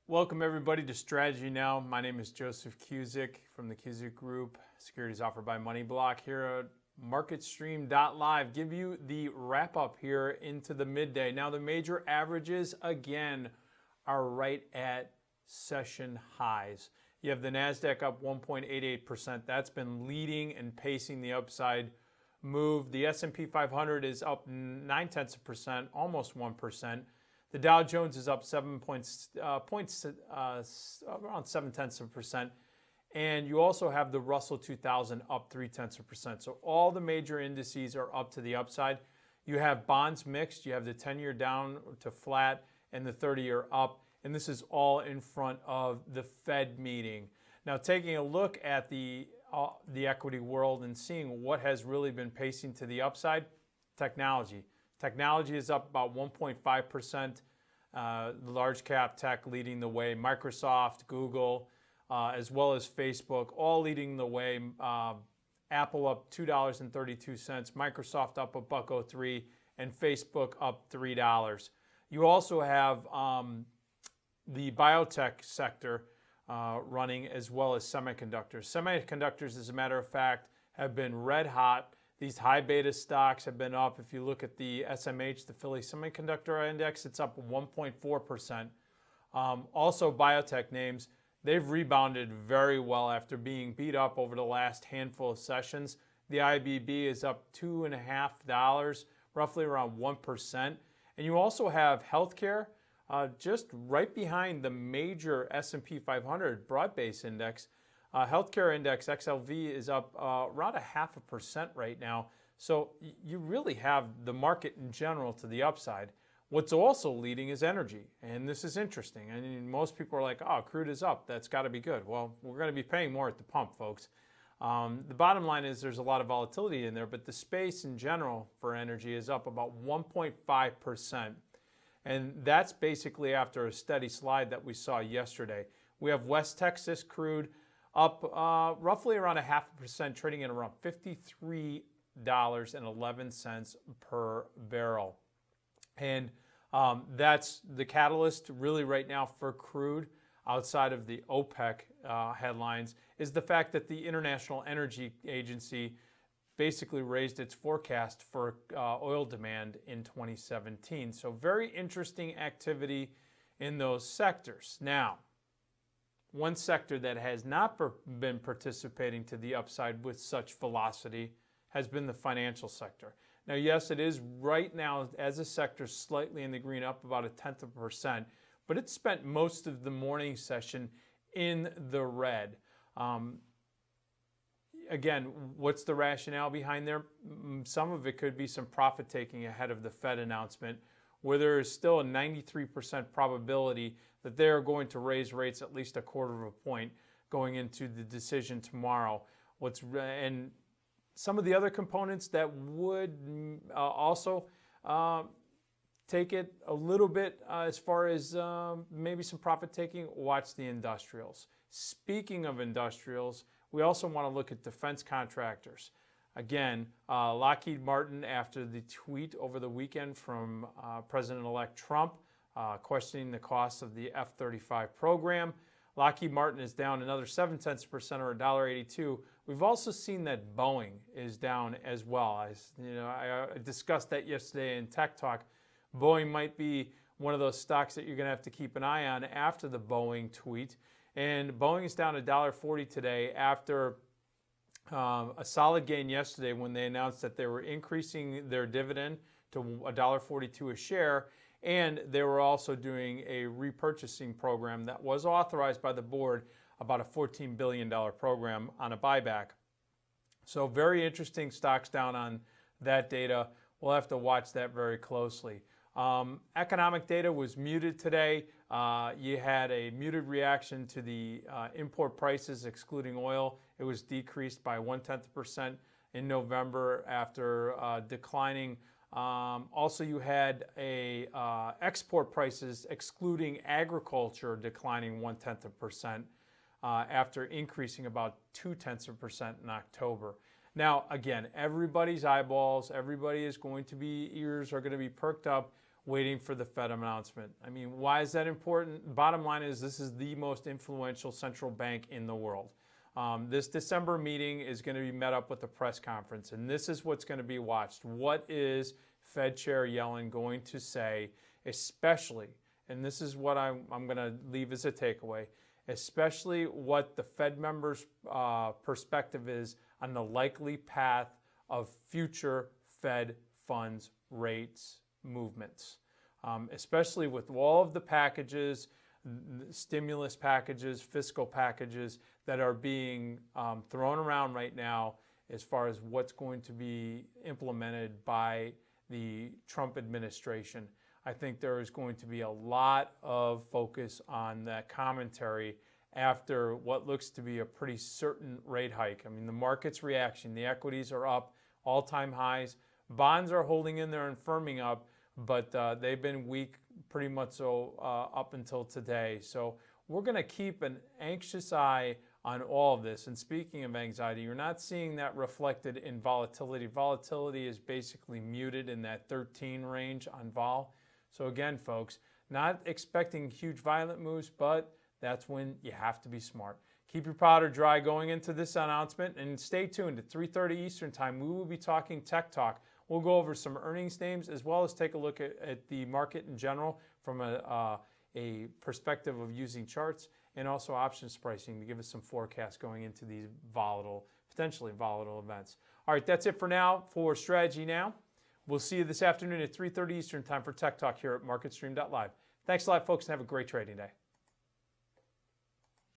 Welcome everybody to Strategy Now. My name is Joseph Cusick from the Cusick Group. Securities offered by MoneyBlock here at MarketStream.live. Give you the wrap up here into the midday. Now the major averages again are right at session highs. You have the Nasdaq up 1.88%. That's been leading and pacing the upside move. The S&P 500 is up 0.9%, almost 1%. The Dow Jones is up around 0.7%, and you also have the Russell 2000 up 0.3%. So all the major indices are up to the upside. You have bonds mixed. You have the 10-year down to flat and the 30-year up, and this is all in front of the Fed meeting. Now, taking a look at the equity world and seeing what has really been pacing to the upside, technology. Technology is up about 1.5%. Large cap tech leading the way. Microsoft, Google, as well as Facebook, all leading the way. Apple up $2.32, Microsoft up $1.03, and Facebook up $3. You also have the biotech sector running, as well as semiconductors. Semiconductors, as a matter of fact, have been red hot. These high beta stocks have been up. If you look at the SMH, the Philly Semiconductor Index, it's up 1.4%. Also, biotech names, they've rebounded very well after being beat up over the last handful of sessions. The IBB is up $2.50, roughly around 1%. And you also have healthcare just right behind the major S&P 500 broad-based index. Healthcare index, XLV, is up around 0.5% right now. So you really have the market in general to the upside. What's also leading is energy. And this is interesting. I mean, most people are like, oh, crude is up. That's got to be good. Well, we're going to be paying more at the pump, folks. The bottom line is there's a lot of volatility in there, but the space in general for energy is up about 1.5%. And that's basically after a steady slide that we saw yesterday. We have West Texas crude up roughly around 0.5%, trading at around $53.11 per barrel. And that's the catalyst really right now for crude, outside of the OPEC headlines, is the fact that the International Energy Agency basically raised its forecast for oil demand in 2017. So very interesting activity in those sectors. Now, one sector that has not been participating to the upside with such velocity has been the financial sector. Now, yes, it is right now as a sector slightly in the green, up about 0.1%, but it spent most of the morning session in the red. Again, what's the rationale behind there? Some of it could be some profit taking ahead of the Fed announcement, where there is still a 93% probability that they are going to raise rates at least 0.25 point going into the decision tomorrow. And some of the other components that would also take it a little bit as far as maybe some profit taking, watch the industrials. Speaking of industrials, we also want to look at defense contractors. Again, Lockheed Martin, after the tweet over the weekend from President-elect Trump questioning the cost of the F-35 program, Lockheed Martin is down another 0.7% or $1.82. We've also seen that Boeing is down as well. I discussed that yesterday in Tech Talk. Boeing might be one of those stocks that you're going to have to keep an eye on after the Boeing tweet. And Boeing is down $1.40 today after a solid gain yesterday when they announced that they were increasing their dividend to $1.42 a share, and they were also doing a repurchasing program that was authorized by the board, about a $14 billion program on a buyback. So very interesting stocks down on that data. We'll have to watch that very closely. Economic data was muted today. You had a muted reaction to the import prices excluding oil. It was decreased by 0.1% in November after declining. Also, you had export prices excluding agriculture declining 0.1% after increasing about 0.2% in October. Now, again, everybody's eyeballs, ears are going to be perked up waiting for the Fed announcement. I mean, why is that important? Bottom line is this is the most influential central bank in the world. This December meeting is going to be met up with a press conference, and this is what's going to be watched. What is Fed Chair Yellen going to say, especially, and this is what I'm going to leave as a takeaway, especially what the Fed members' perspective is on the likely path of future Fed funds rates movements, especially with all of the packages, stimulus packages, fiscal packages that are being thrown around right now as far as what's going to be implemented by the Trump administration. I think there is going to be a lot of focus on that commentary after what looks to be a pretty certain rate hike. I mean, the market's reaction, the equities are up, all-time highs. Bonds are holding in there and firming up, but they've been weak pretty much so up until today. So we're going to keep an anxious eye on all of this. And speaking of anxiety, you're not seeing that reflected in volatility. Volatility is basically muted in that 13 range on vol. So again, folks, not expecting huge violent moves, but that's when you have to be smart. Keep your powder dry going into this announcement, and stay tuned at 3:30 Eastern Time. We will be talking Tech Talk. We'll go over some earnings names as well as take a look at the market in general from a perspective of using charts and also options pricing to give us some forecasts going into these potentially volatile events. All right, that's it for now for Strategy Now. We'll see you this afternoon at 3:30 Eastern Time for Tech Talk here at MarketStream.live. Thanks a lot, folks, and have a great trading day.